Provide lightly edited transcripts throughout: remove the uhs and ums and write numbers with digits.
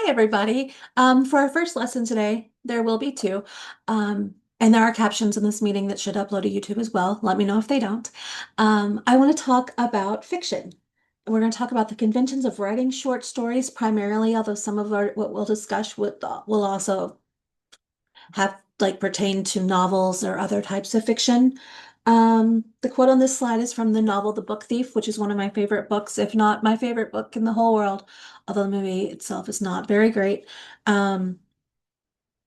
Hi, everybody. For our first lesson today, there will be two. And there are captions in this meeting that should upload to YouTube as well. Let me know if they don't. I want to talk about fiction. We're going to talk about the conventions of writing short stories primarily, although some of what we'll discuss will also have like pertain to novels or other types of fiction. The quote on this slide is from the novel The Book Thief, which is one of my favorite books, if not my favorite book in the whole world, although the movie itself is not very great. Um,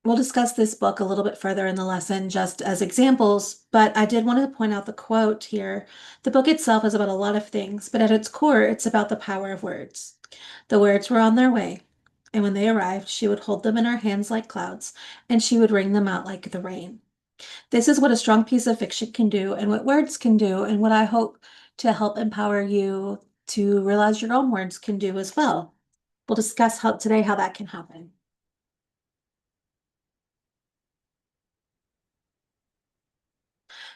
we'll discuss this book a little bit further in the lesson just as examples, but I did want to point out the quote here. The book itself is about a lot of things, but at its core, it's about the power of words. The words were on their way, and when they arrived, she would hold them in her hands like clouds, and she would wring them out like the rain. This is what a strong piece of fiction can do, and what words can do, and what I hope to help empower you to realize your own words can do as well. We'll discuss today how that can happen.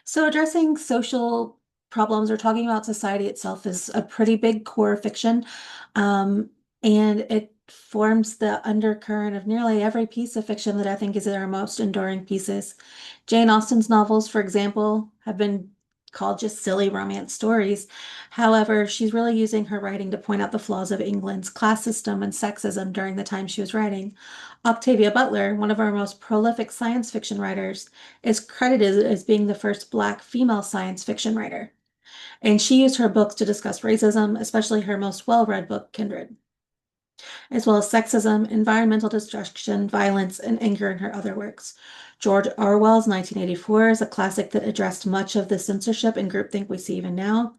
So addressing social problems or talking about society itself is a pretty big core of fiction. And it forms the undercurrent of nearly every piece of fiction that I think is our most enduring pieces. Jane Austen's novels, for example, have been called just silly romance stories. However, she's really using her writing to point out the flaws of England's class system and sexism during the time she was writing. Octavia Butler, one of our most prolific science fiction writers, is credited as being the first Black female science fiction writer. And she used her books to discuss racism, especially her most well-read book, Kindred, as well as sexism, environmental destruction, violence, and anger in her other works. George Orwell's 1984 is a classic that addressed much of the censorship and groupthink we see even now.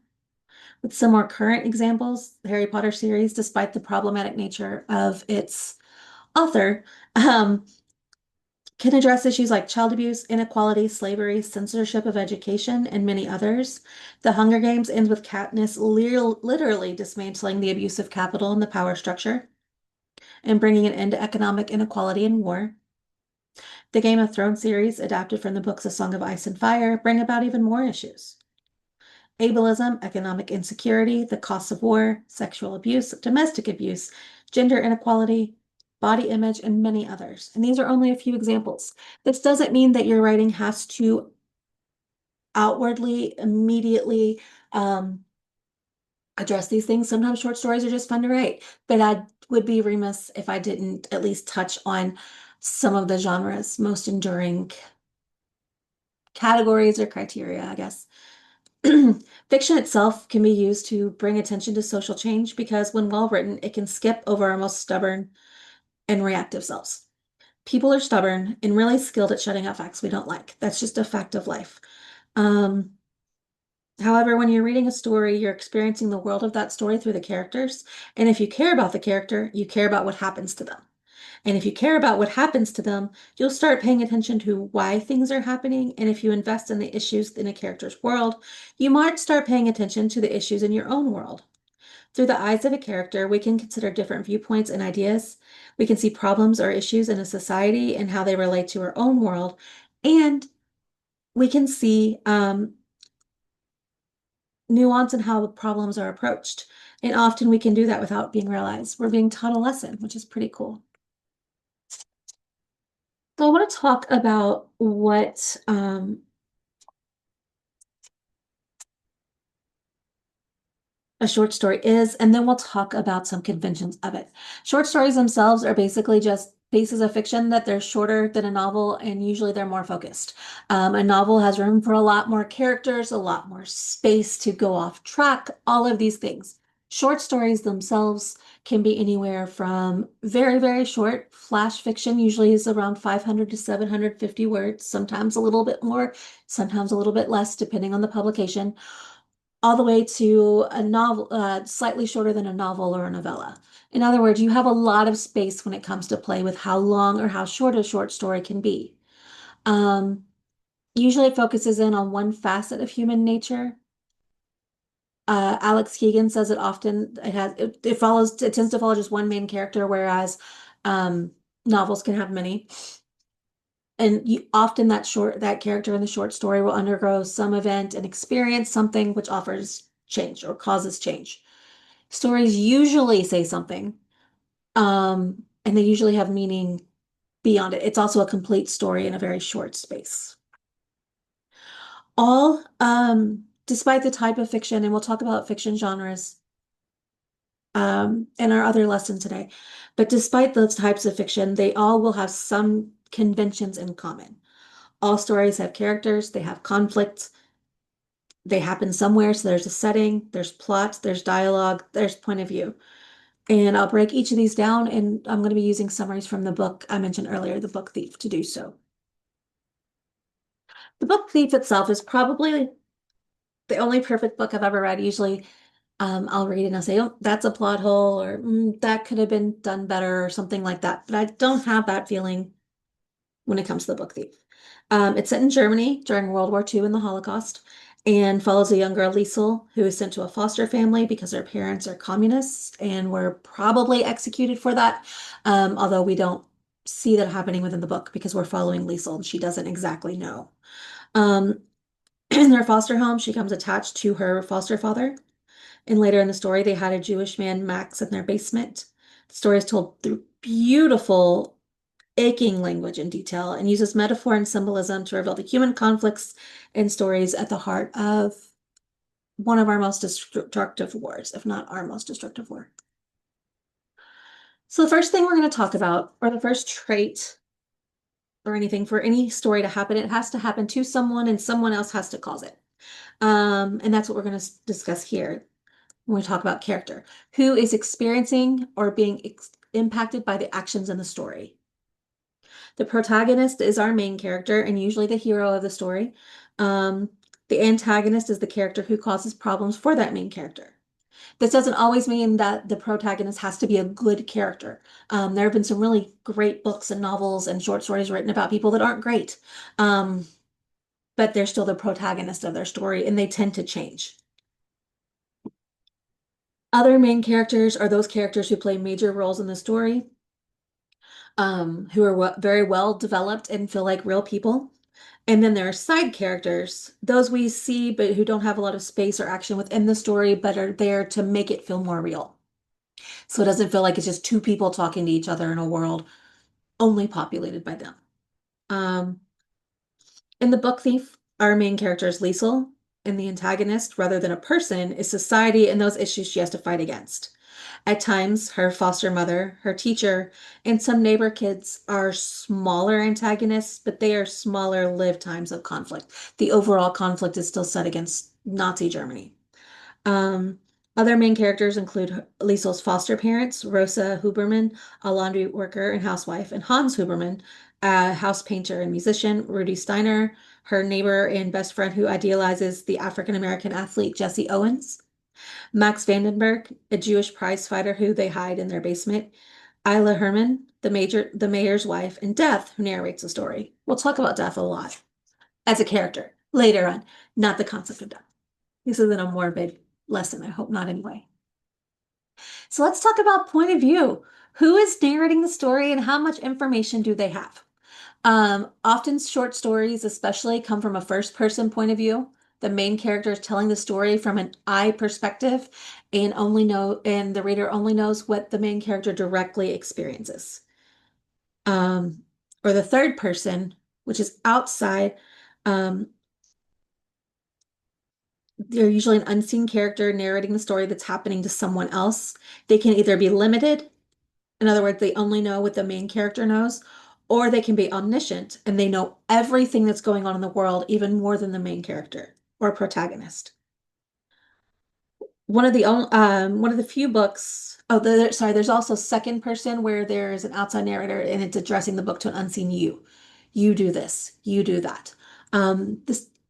With some more current examples, the Harry Potter series, despite the problematic nature of its author, um, can address issues like child abuse, inequality, slavery, censorship of education, and many others. The Hunger Games ends with Katniss literally dismantling the abuse of capital and the power structure and bringing an end to economic inequality and war. The Game of Thrones series, adapted from the books A Song of Ice and Fire, bring about even more issues. Ableism, economic insecurity, the costs of war, sexual abuse, domestic abuse, gender inequality, body image, and many others. And these are only a few examples. This doesn't mean that your writing has to outwardly, immediately address these things. Sometimes short stories are just fun to write, but I would be remiss if I didn't at least touch on some of the genre's most enduring categories or criteria, I guess. Fiction itself can be used to bring attention to social change because when well written, it can skip over our most stubborn and reactive selves. People are stubborn and really skilled at shutting out facts we don't like. That's just a fact of life. Um, However, when you're reading a story, you're experiencing the world of that story through the characters. And if you care about the character, you care about what happens to them. And if you care about what happens to them, you'll start paying attention to why things are happening. And if you invest in the issues in a character's world, you might start paying attention to the issues in your own world. Through the eyes of a character, we can consider different viewpoints and ideas. We can see problems or issues in a society and how they relate to our own world. And we can see nuance in how the problems are approached. And often we can do that without being realized. We're being taught a lesson, which is pretty cool. So I want to talk about what a short story is, and then we'll talk about some conventions of it. Short stories themselves are basically just pieces of fiction that they're shorter than a novel, and usually they're more focused. A novel has room for a lot more characters, a lot more space to go off track, all of these things. Short stories themselves can be anywhere from very, very short. Flash fiction usually is around 500 to 750 words, sometimes a little bit more, sometimes a little bit less, depending on the publication, all the way to a novel, slightly shorter than a novel or a novella. In other words, you have a lot of space when it comes to play with how long or how short a short story can be. Um, Usually it focuses in on one facet of human nature. Alex Keegan says it often, it tends to follow just one main character, whereas um, novels can have many. And often that character in the short story will undergo some event and experience something which offers change or causes change. Stories usually say something and they usually have meaning beyond it. It's also a complete story in a very short space. Despite the type of fiction, and we'll talk about fiction genres in our other lesson today, but despite those types of fiction, they all will have some conventions in common. All stories have characters, they have conflicts, they happen somewhere, so there's a setting, there's plot, there's dialogue, there's point of view. And I'll break each of these down, and I'm going to be using summaries from the book I mentioned earlier, The Book Thief, to do so. The Book Thief itself is probably the only perfect book I've ever read. Usually, I'll read it and I'll say, oh, that's a plot hole, or that could have been done better, or something like that. But I don't have that feeling when it comes to The Book Thief. It's set in Germany during World War II and the Holocaust, and follows a young girl, Liesel, who is sent to a foster family because her parents are communists and were probably executed for that. Although we don't see that happening within the book because we're following Liesel and she doesn't exactly know. Um, in their foster home, she becomes attached to her foster father. And later in the story, they had a Jewish man, Max, in their basement. The story is told through beautiful, aching language and detail and uses metaphor and symbolism to reveal the human conflicts and stories at the heart of one of our most destructive wars, if not our most destructive war. So the first thing we're going to talk about, or the first trait or anything for any story to happen, it has to happen to someone and someone else has to cause it. And that's what we're going to discuss here when we talk about character. Who is experiencing or being impacted by the actions in the story? The protagonist is our main character and usually the hero of the story. The antagonist is the character who causes problems for that main character. This doesn't always mean that the protagonist has to be a good character. There have been some really great books and novels and short stories written about people that aren't great, but they're still the protagonist of their story and they tend to change. Other main characters are those characters who play major roles in the story, who are very well developed and feel like real people. And then there are side characters, those we see but who don't have a lot of space or action within the story, but are there to make it feel more real. So it doesn't feel like it's just two people talking to each other in a world only populated by them. Um, in The Book Thief, our main character is Liesel, and the antagonist, rather than a person, is society and those issues she has to fight against. At times, her foster mother, her teacher, and some neighbor kids are smaller antagonists, but they are smaller lived times of conflict. The overall conflict is still set against Nazi Germany. Um, Other main characters include Liesel's foster parents, Rosa Huberman, a laundry worker and housewife, and Hans Huberman, a house painter and musician, Rudy Steiner, her neighbor and best friend who idealizes the African American athlete Jesse Owens. Max Vandenberg, a Jewish prize fighter who they hide in their basement. Isla Herman, the mayor's wife, and Death, who narrates the story. We'll talk about Death a lot as a character later on, not the concept of death. This isn't a morbid lesson, I hope not anyway. So let's talk about point of view. Who is narrating the story and how much information do they have? Often short stories, especially, come from a first person point of view. The main character is telling the story from an I perspective and the reader only knows what the main character directly experiences. Or the third person, which is outside, um, they're usually an unseen character narrating the story that's happening to someone else. They can either be limited, in other words, they only know what the main character knows, or they can be omniscient and they know everything that's going on in the world, even more than the main character or protagonist. One of the few books. Oh, sorry. There's also second person where there is an outside narrator and it's addressing the book to an unseen you. You do this. You do that.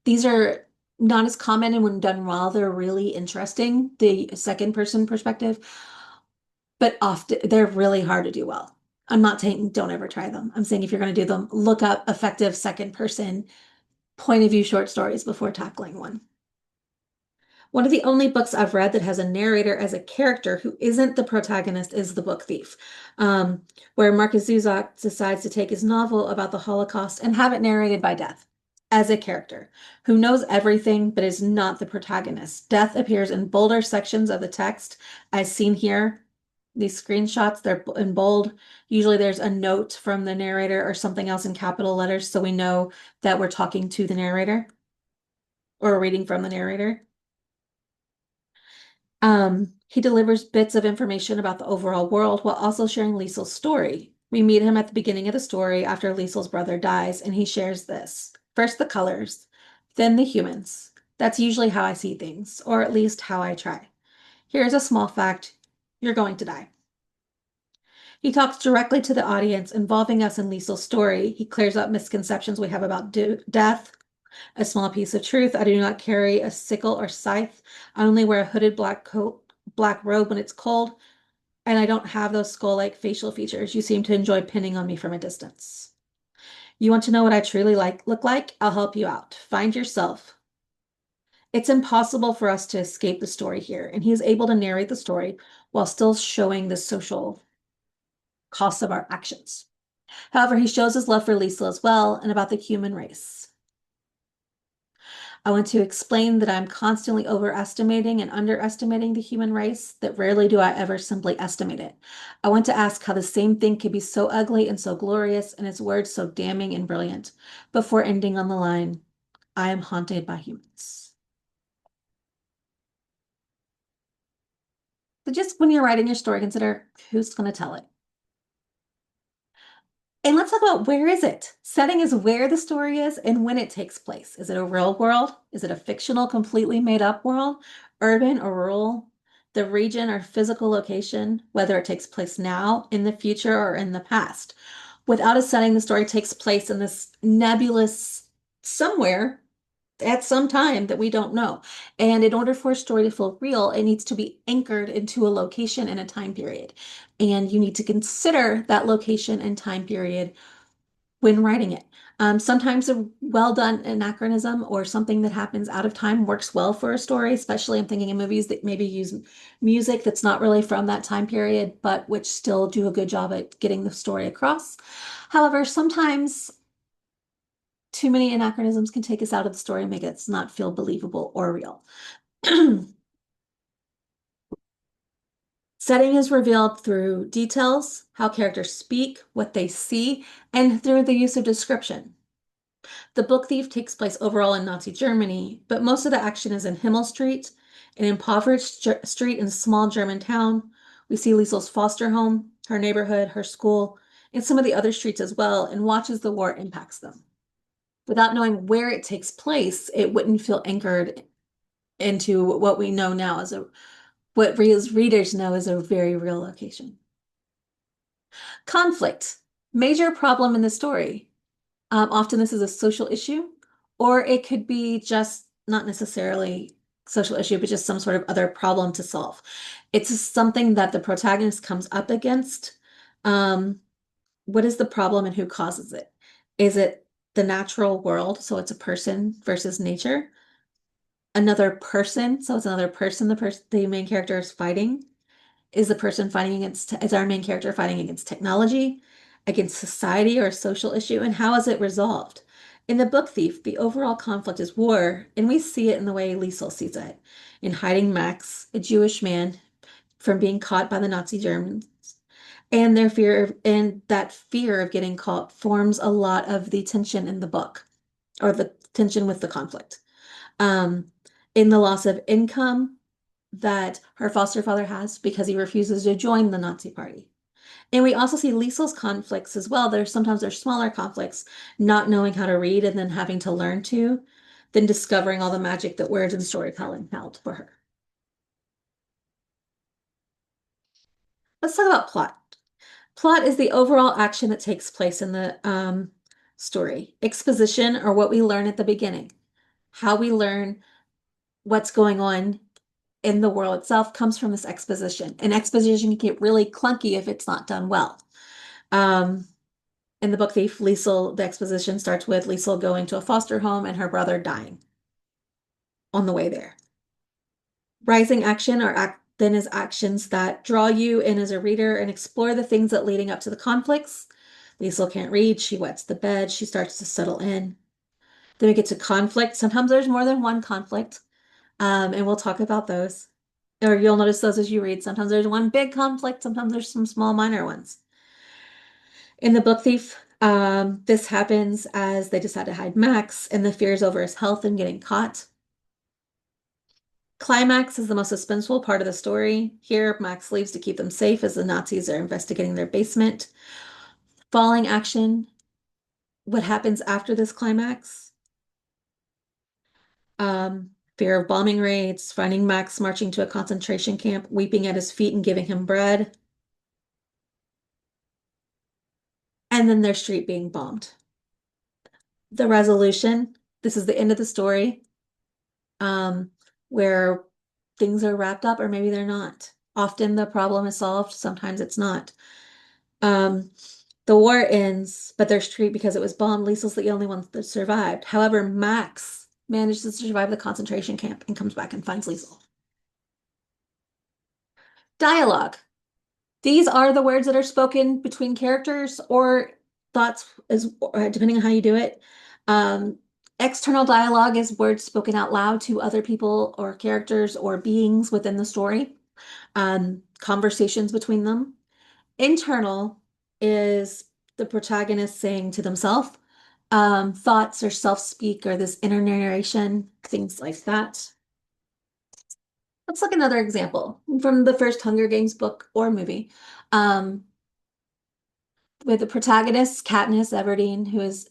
These are not as common, and when done well, they're really interesting. The second person perspective, but often they're really hard to do well. I'm not saying don't ever try them. I'm saying if you're going to do them, look up effective second person point of view short stories before tackling one. One of the only books I've read that has a narrator as a character who isn't the protagonist is The Book Thief, where Markus Zusak decides to take his novel about the Holocaust and have it narrated by Death as a character who knows everything but is not the protagonist. Death appears in bolder sections of the text, as seen here, These screenshots, they're in bold. Usually there's a note from the narrator or something else in capital letters, so we know that we're talking to the narrator or reading from the narrator. He delivers bits of information about the overall world while also sharing Liesel's story. We meet him at the beginning of the story after Liesel's brother dies, and he shares this. First, the colors, then the humans. That's usually how I see things, or at least how I try. Here's a small fact. You're going to die. He talks directly to the audience, involving us in Liesel's story. He clears up misconceptions we have about death. A small piece of truth. I do not carry a sickle or scythe. I only wear a hooded black coat, black robe when it's cold, and I don't have those skull-like facial features you seem to enjoy pinning on me from a distance. You want to know what I truly look like? I'll help you out. Find yourself. It's impossible for us to escape the story here, and he is able to narrate the story while still showing the social costs of our actions. However, he shows his love for Lisa as well and about the human race. I want to explain that I'm constantly overestimating and underestimating the human race, that rarely do I ever simply estimate it. I want to ask how the same thing could be so ugly and so glorious, and its words so damning and brilliant, before ending on the line, I am haunted by humans. So just when you're writing your story, consider who's going to tell it. And let's talk about, where is it? Setting is where the story is and when it takes place. Is it a real world? Is it a fictional, completely made up world? Urban or rural? The region or physical location, whether it takes place now, in the future, or in the past. Without a setting, the story takes place in this nebulous somewhere at some time that we don't know. And in order for a story to feel real, it needs to be anchored into a location and a time period. And you need to consider that location and time period when writing it. Sometimes a well done anachronism or something that happens out of time works well for a story, especially I'm thinking of movies that maybe use music that's not really from that time period, but which still do a good job at getting the story across. However, sometimes too many anachronisms can take us out of the story and make it not feel believable or real. Setting is revealed through details, how characters speak, what they see, and through the use of description. The Book Thief takes place overall in Nazi Germany, but most of the action is in Himmel Street, an impoverished street in a small German town. We see Liesel's foster home, her neighborhood, her school, and some of the other streets as well, and watch as the war impacts them. Without knowing where it takes place, it wouldn't feel anchored into what we know now as what readers know as a very real location. Conflict, major problem in the story. Often this is a social issue, or it could be just not necessarily social issue, but just some sort of other problem to solve. It's something that the protagonist comes up against. What is the problem and who causes it? Is it the natural world? So it's a person versus nature. Another person, so it's another person the main character is fighting. Is the person fighting against, is our main character fighting against technology, against society or a social issue, and how is it resolved? In The Book Thief, the overall conflict is war, and we see it in the way Liesel sees it, in hiding Max, a Jewish man, from being caught by the Nazi Germans. And that fear of getting caught forms a lot of the tension in the book, or the tension with the conflict. Um, in the loss of income that her foster father has because he refuses to join the Nazi party. And we also see Liesel's conflicts as well. Sometimes there's smaller conflicts, not knowing how to read and then having to learn to, then discovering all the magic that words and storytelling held for her. Let's talk about plot. Plot is the overall action that takes place in the story. Exposition, or what we learn at the beginning. How we learn what's going on in the world itself comes from this exposition. And exposition can get really clunky if it's not done well. In The Book Thief, Liesel, the exposition starts with Liesel going to a foster home and her brother dying on the way there. Rising action then is actions that draw you in as a reader and explore the things that leading up to the conflicts. Liesel can't read, she wets the bed, she starts to settle in. Then we get to conflict. Sometimes there's more than one conflict, and we'll talk about those. Or you'll notice those as you read. Sometimes there's one big conflict, sometimes there's some small minor ones. In The Book Thief, this happens as they decide to hide Max and the fears over his health and getting caught. Climax is the most suspenseful part of the story. Here, Max leaves to keep them safe as the Nazis are investigating their basement. Falling action, what happens after this climax? Fear of bombing raids, finding Max marching to a concentration camp, weeping at his feet and giving him bread, and then their street being bombed. The resolution, this is the end of the story, um, where things are wrapped up or maybe they're not. Often the problem is solved, sometimes it's not. Um, the war ends, but their street, because it was bombed, Liesel's the only one that survived. However, Max manages to survive the concentration camp and comes back and finds Liesel. Dialogue. These are the words that are spoken between characters or thoughts, as depending on how you do it. Um, External dialogue is words spoken out loud to other people or characters or beings within the story, conversations between them. Internal is the protagonist saying to themselves, thoughts or self-speak or this inner narration, things like that. Let's look at another example from the first Hunger Games book or movie. Um, with the protagonist, Katniss Everdeen, who is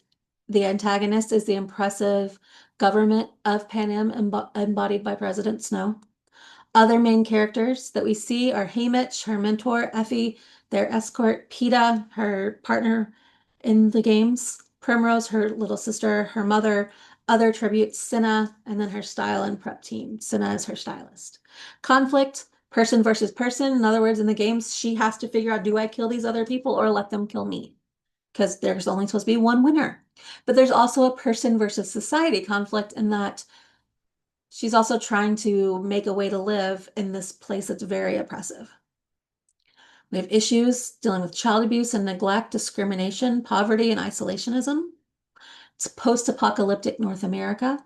the antagonist, is the impressive government of Panem embodied by President Snow. Other main characters that we see are Haymitch, her mentor, Effie, their escort, Peeta, her partner in the games, Primrose, her little sister, her mother, other tributes, Cinna, and then her style and prep team. Cinna is her stylist. Conflict, person versus person. In other words, in the games, she has to figure out, do I kill these other people or let them kill me? Because there's only supposed to be one winner. But there's also a person versus society conflict in that she's also trying to make a way to live in this place that's very oppressive. We have issues dealing with child abuse and neglect, discrimination, poverty, and isolationism. It's post-apocalyptic North America,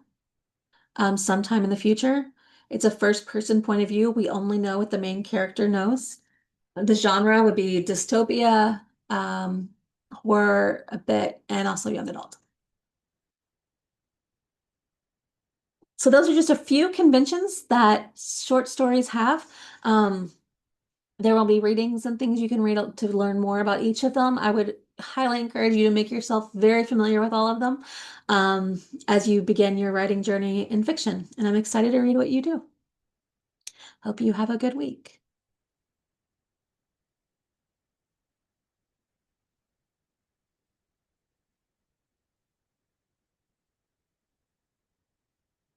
sometime in the future. It's a first-person point of view. We only know what the main character knows. The genre would be dystopia, horror a bit, and also young adult. So those are just a few conventions that short stories have. Um, there will be readings and things you can read to learn more about each of them. I would highly encourage you to make yourself very familiar with all of them as you begin your writing journey in fiction. And I'm excited to read what you do. Hope you have a good week.